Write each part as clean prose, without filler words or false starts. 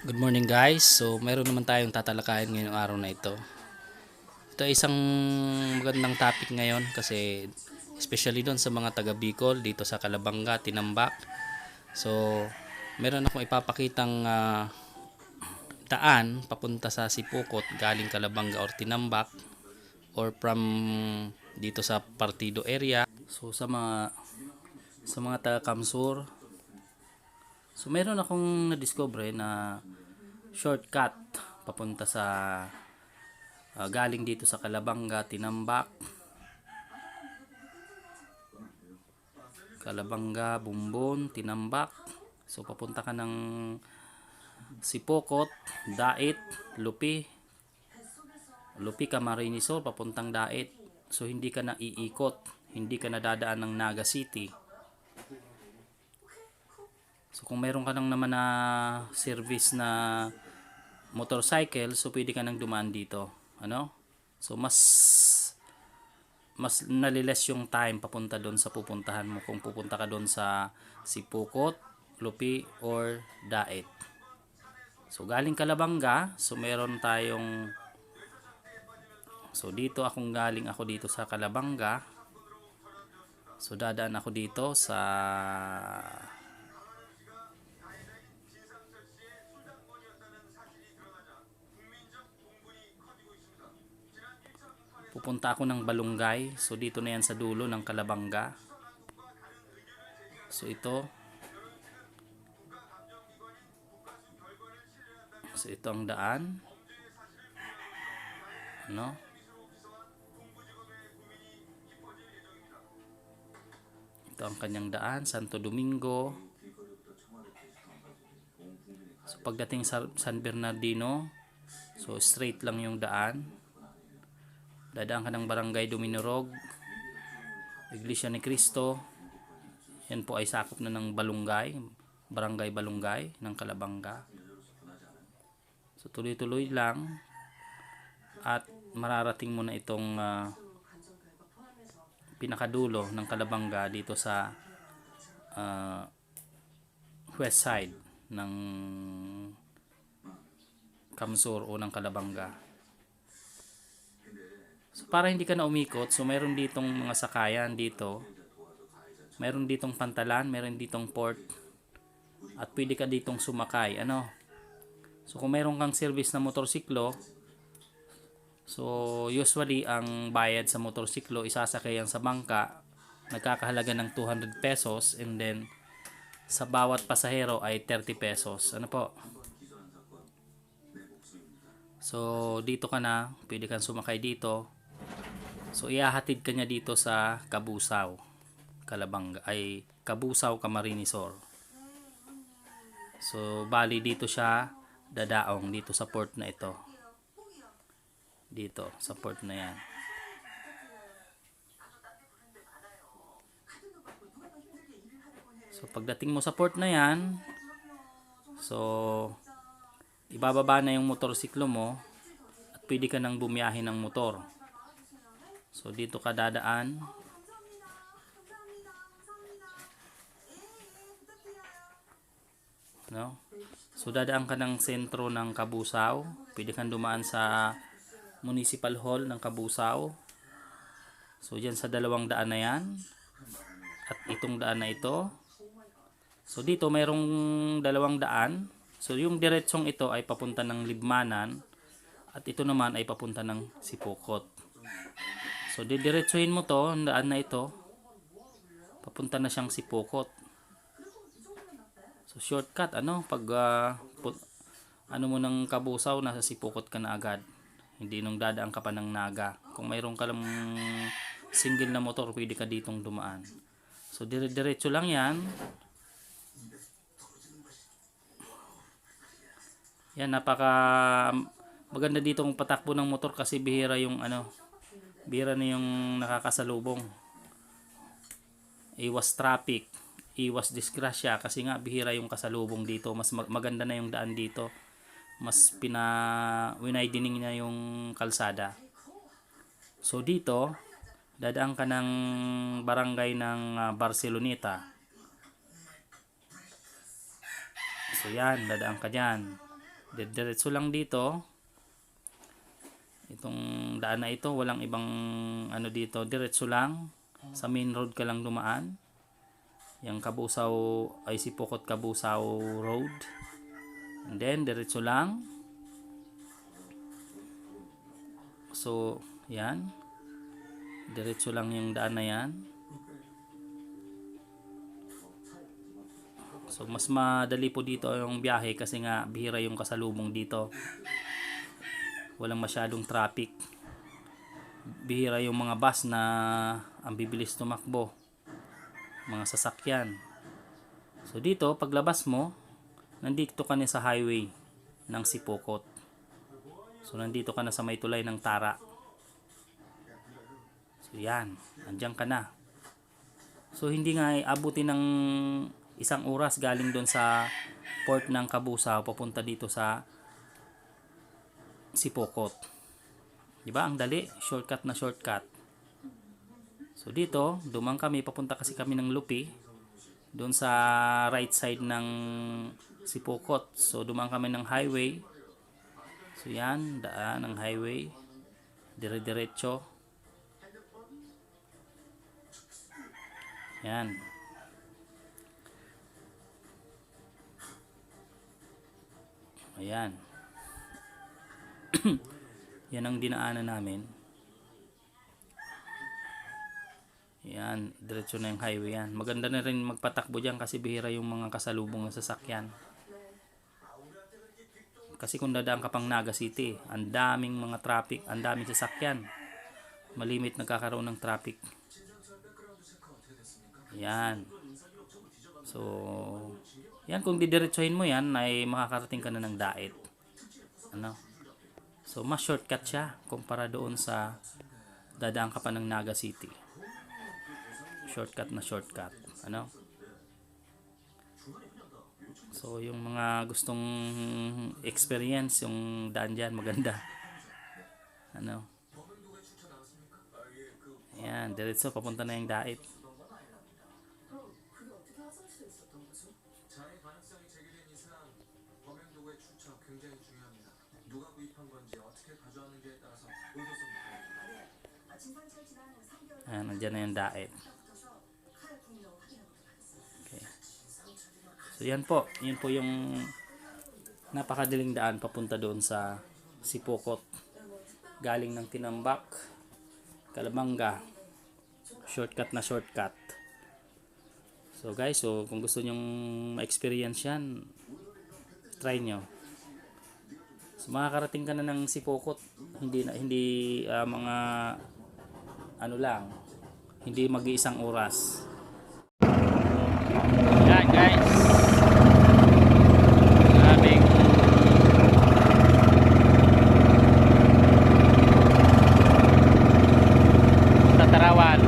Good morning guys. So meron naman tayong tatalakayin ngayong araw na ito. Ito ay isang magandang topic ngayon kasi especially doon sa mga taga Bicol dito sa Calabanga, Tinambak. So meron akong ipapakitang daan papunta sa Sipokot galing Calabanga or Tinambak or from dito sa Partido area. So sa mga taga Kamsur. So meron akong na-discover na shortcut papunta sa galing dito sa Calabanga, Tinambak, Bumbon, Tinambak. So papunta ka ng Sipokot, Dait, Lupi Camarines Sur papuntang Dait. So hindi ka na iikot, hindi ka na dadaan ng Naga City. So kung meron ka nang naman na service na motorcycle, so pwede ka nang dumaan dito. So mas naliles yung time papunta doon sa pupuntahan mo kung pupunta ka doon sa Sipokot, Lupi or Dait. So galing Calabanga, so meron tayong dito galing ako dito sa Calabanga. So dadaan ako dito sa pupunta ako ng Balungay. So dito na yan sa dulo ng Calabanga. So ito ang daan. Ito ang kanyang daan, Santo Domingo. So pagdating sa San Bernardino, so straight lang yung daan. Dadaan ka ng Barangay Duminorog, Iglesia ni Cristo. Yan po ay sakop na ng Balungay, Barangay Balungay ng Calabanga. So tuloy-tuloy lang at mararating mo na itong pinakadulo ng Calabanga dito sa west side ng Kamsur o ng Calabanga. So para hindi ka na umikot, so meron ditong mga sakayan dito. Meron ditong pantalan, meron ditong port. At pwede ka ditong sumakay. So kung meron kang service na motorsiklo, so usually ang bayad sa motorsiklo isasakay yan sa bangka, nagkakahalaga ng 200 pesos, and then sa bawat pasahero ay 30 pesos. So dito ka na, pwede kang sumakay dito. So iahatid ka niya dito sa Cabusao, Camarines Sur. So bali dito siya dadaong dito sa port na ito. Dito sa port na yan. So pagdating mo sa port na yan, so ibababa na yung motorsiklo mo at pwede ka nang bumiyahe ng motor. So dito ka dadaan. So dadaan ka ng sentro ng Cabusao. Pwede kang dumaan sa Municipal Hall ng Cabusao. So dyan sa dalawang daan na yan at itong daan na ito. So dito mayroong dalawang daan. So yung diretsong ito ay papunta ng Libmanan at ito naman ay papunta ng Sipokot. So didiretsuhin mo to, ang daan na ito, papunta na siyang Sipokot. So shortcut, pag mo ng Cabusao, nasa Sipokot ka na agad. Hindi nung dadaan ka pa ng Naga. Kung mayroon ka lang single na motor, pwede ka ditong dumaan. So diretso lang yan. Yan, napaka maganda ditong patakbo ng motor kasi bihira na yung nakakasalubong. Iwas traffic, iwas disgrasya kasi nga bihira yung kasalubong dito. Mas maganda na yung daan dito. Mas widening na yung kalsada. So dito dadaan ka ng barangay ng Barceloneta. So yan, dadaan ka dyan. Diretso lang dito. Itong daan na ito, walang ibang ano dito, diretso lang. Sa main road ka lang dumaan. Yung Kabusaw ay Sipokot Kabusaw Road. And then diretso lang. So, yan. Diretso lang yung daan na yan. So, mas madali po dito yung biyahe kasi nga bihira yung kasalubong dito. Walang masyadong traffic. Bihira yung mga bus na ang bibilis tumakbo. Mga sasakyan. So, dito, paglabas mo, nandito ka na sa highway ng Sipokot. So, nandito ka na sa may tulay ng Tara. So, yan. Andiyan ka na. So, hindi nga abutin ng 1 oras galing doon sa port ng Kabusaw papunta dito sa Sipokot. Diba? Ang dali. Shortcut na shortcut. So, dito, dumang kami. Papunta kasi kami ng Lupi. Doon sa right side ng Sipokot. So, dumang kami ng highway. So, yan. Daan ng highway. Dire-diretso. Yan. Ayan. Yan ang dinaanan namin. Yan. Diretso na yung highway yan. Maganda na rin magpatakbo dyan kasi bihira yung mga kasalubong ng sasakyan. Kasi kung dadaan ka pang Naga City, ang daming mga traffic, ang daming sasakyan. Malimit nagkakaroon ng traffic. Yan. So, yan, kung didiretsuhin mo yan, ay makakarating ka na ng Daet. Ano? So, mas shortcut siya kumpara doon sa dadaan ka pa ng Naga City. Shortcut na shortcut. Ano? So, yung mga gustong experience, yung daan dyan, maganda. Ano? Yan, diretso, papunta na yung Daet. Ayan, nandiyan na yung Daet. Okay. So, yan po. Yun po yung napakadaling daan papunta doon sa Sipokot. Galing ng Tinambak, Calabanga. Shortcut na shortcut. So, guys, so kung gusto nyong ma-experience yan, try nyo. So, makakarating ka na ng Sipokot. Hindi mga ano lang, hindi mag-iisang oras. Yan, guys. Aming Tatarawan.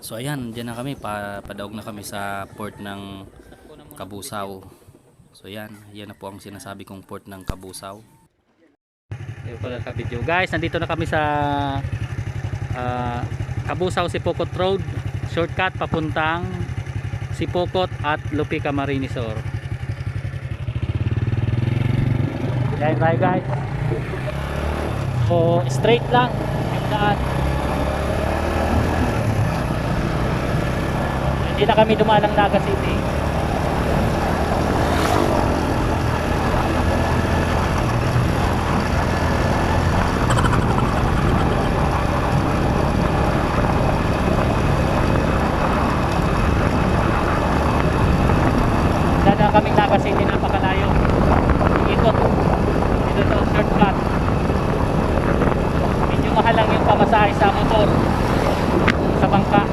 So ayan, dyan na kami, padaog na kami sa port ng Cabusao. So yan na po ang sinasabi kong port ng Cabusao. Ayun pala ka video. Guys, nandito na kami sa Cabusao Sipokot Road. Shortcut papuntang Sipokot at Lupi Camarines Sur. Yan tayo guys. So straight lang yung daan. Hindi na kami dumaan ng Naga City. Dada kaming Naga City, napakalayo. Ikot. Dito to, shortcut. Medyo mahal lang yung pamasahe sa motor. Sa bangka.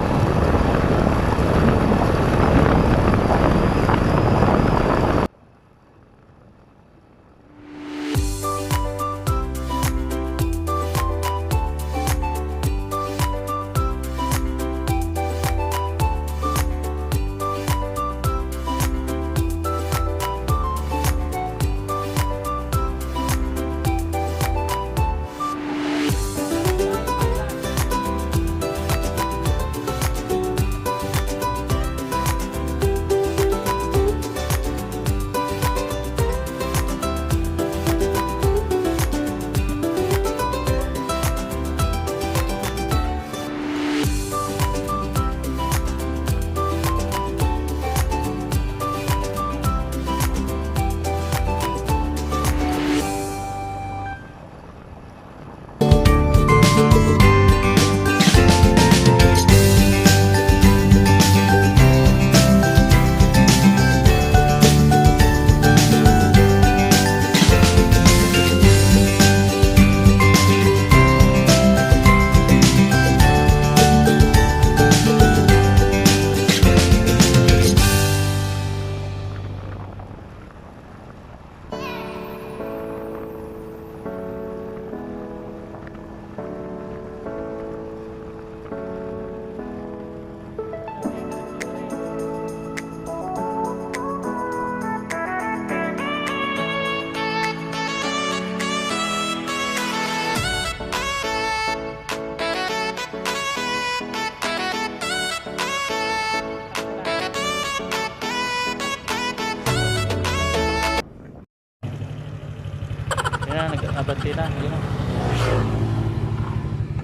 Yan, nag-abante na. Yun o.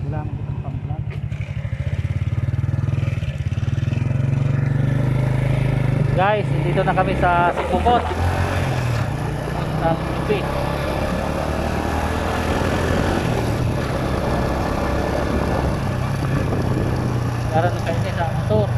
Wala akong kitang pang-vlog. Guys, dito na kami sa Sipokot. Ang Lupi. Karan kayo niya sa motor.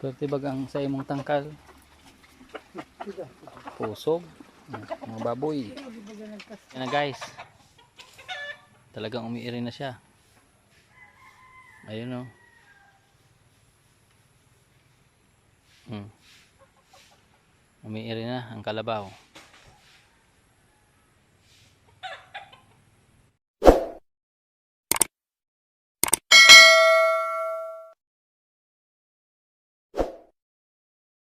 Pwerte bagang sa imong tangkal. Pusog. Mga baboy. Yan na guys. Talagang umiiri na siya. Ayun o. Umiiri na ang kalabaw.